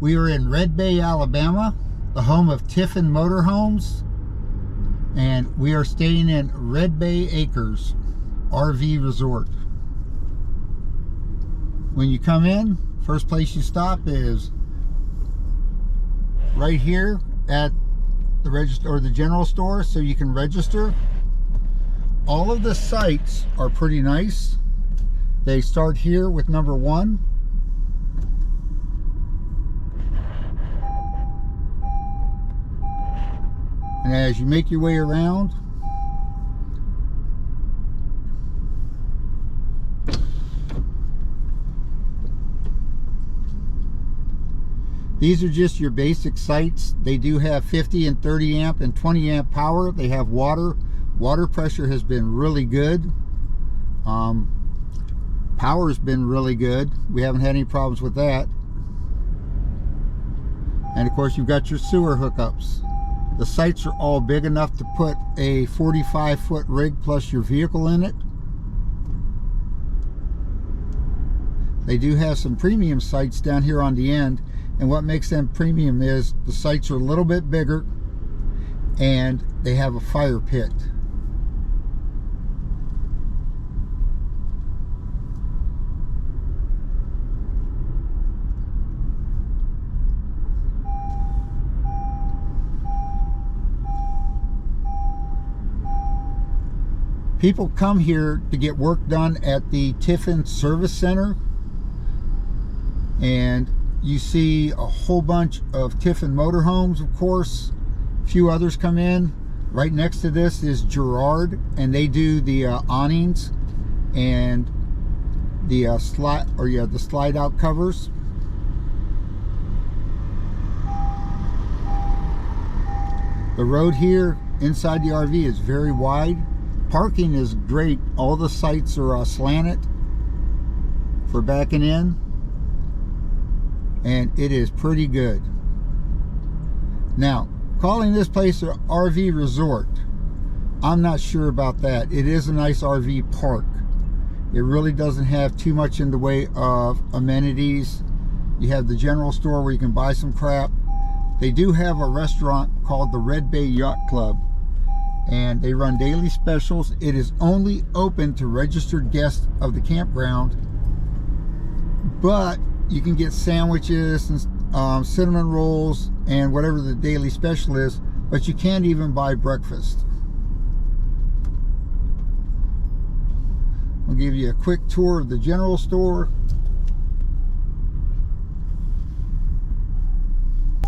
We are in Red Bay, Alabama, the home of Tiffin Motorhomes, and we are staying in Red Bay Acres RV Resort. When you come in, first place you stop is right here at the register or the general store, so you can register. All of the sites are pretty nice. They start here with number 1. And as you make your way around, these are just your basic sites. They do have 50 and 30 amp and 20 amp power. They have water. Water pressure has been really good. Power's been really good. We haven't had any problems with that. And of course, you've got your sewer hookups. The sites are all big enough to put a 45-foot rig plus your vehicle in it. They do have some premium sites down here on the end, and what makes them premium is the sites are a little bit bigger and they have a fire pit. People come here to get work done at the Tiffin Service Center, and you see a whole bunch of Tiffin motorhomes, of course. A few others come in. Right next to this is Gerard, and they do the awnings and the slide out covers. The road here inside the RV is very wide. Parking is great. All the sites are slanted for backing in, and it is pretty good. Now, calling this place an RV resort, I'm not sure about that. It is a nice RV park. It really doesn't have too much in the way of amenities. You have the general store where you can buy some crap. They do have a restaurant called the Red Bay Yacht Club, and they run daily specials. It is only open to registered guests of the campground, but you can get sandwiches and cinnamon rolls and whatever the daily special is, but you can't even buy breakfast. I'll give you a quick tour of the general store.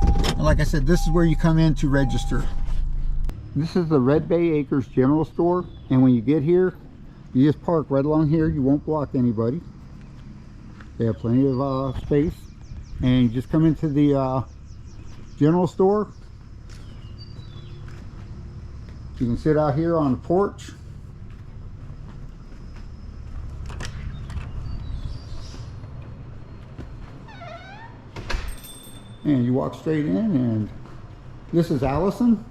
And like I said, this is where you come in to register. This is the Red Bay Acres General Store, and when you get here, you just park right along here. You won't block anybody. They have plenty of space, and you just come into the general store. You can sit out here on the porch. And you walk straight in, and this is Allison.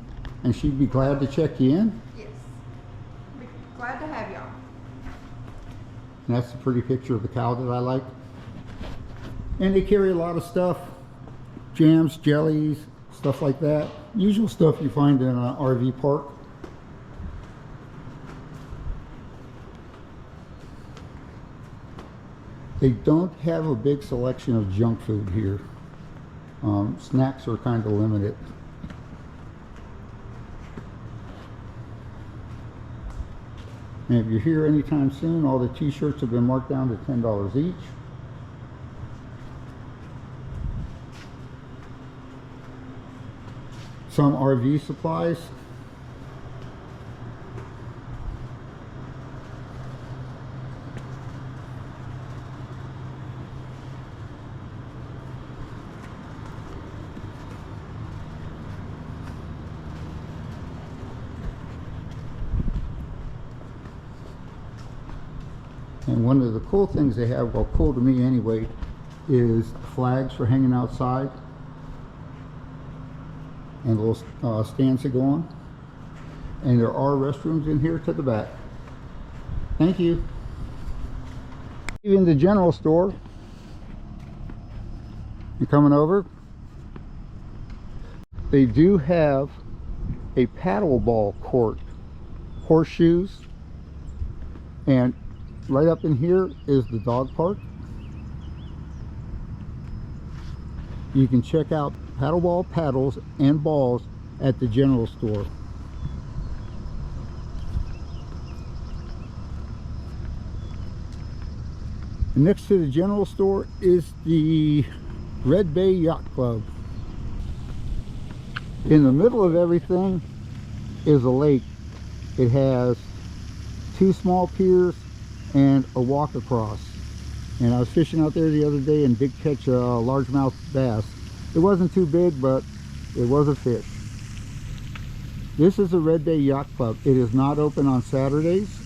And she'd be glad to check you in. Yes. We're glad to have y'all. And that's a pretty picture of the cow that I like. And they carry a lot of stuff. Jams, jellies, stuff like that. Usual stuff you find in an RV park. They don't have a big selection of junk food here. Snacks are kind of limited. And if you're here anytime soon, all the t-shirts have been marked down to $10 each. Some RV supplies. And one of the cool things they have, well, cool to me anyway, is flags for hanging outside and little stands to go on. And there are restrooms in here to the back. Thank you. In the general store, you're coming over, They do have a paddle ball court, horseshoes, and right up in here is the dog park. You can check out paddleball paddles and balls at the general store. And next to the general store is the Red Bay Yacht Club. In the middle of everything is a lake. It has 2 small piers and a walk across. And I was fishing out there the other day and did catch a largemouth bass. It wasn't too big, but it was a fish. This is the Red Bay Yacht Club. It is not open on Saturdays.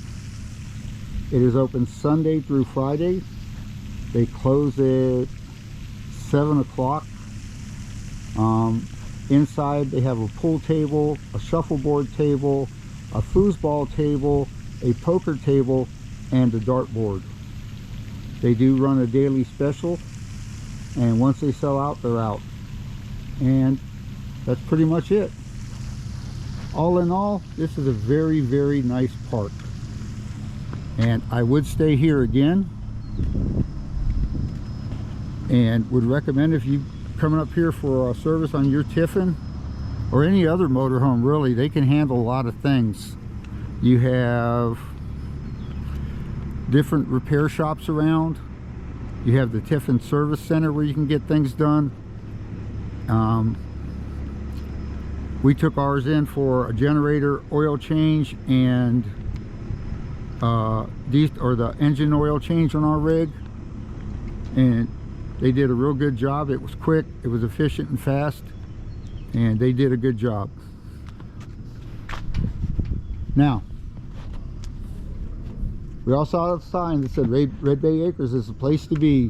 It is open Sunday through Friday. They close at 7 o'clock. Inside they have a pool table, a shuffleboard table, a foosball table, a poker table, and a dartboard. They do run a daily special, and once they sell out, they're out. And that's pretty much it. All in all, this is a very, very nice park, and I would stay here again, and would recommend, if you coming up here for a service on your Tiffin or any other motorhome, really, they can handle a lot of things. You have different repair shops around. You have the Tiffin Service Center where you can get things done. We took ours in for a generator oil change and the engine oil change on our rig, and they did a real good job. It was quick, it was efficient and fast, and they did a good job. Now, we also saw a sign that said Red Bay Acres is the place to be.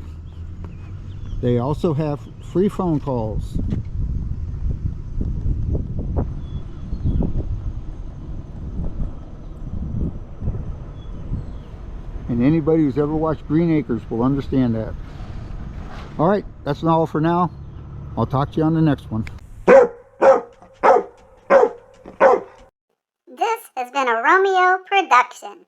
They also have free phone calls. And anybody who's ever watched Green Acres will understand that. All right, that's all for now. I'll talk to you on the next one. This has been a Romeo production.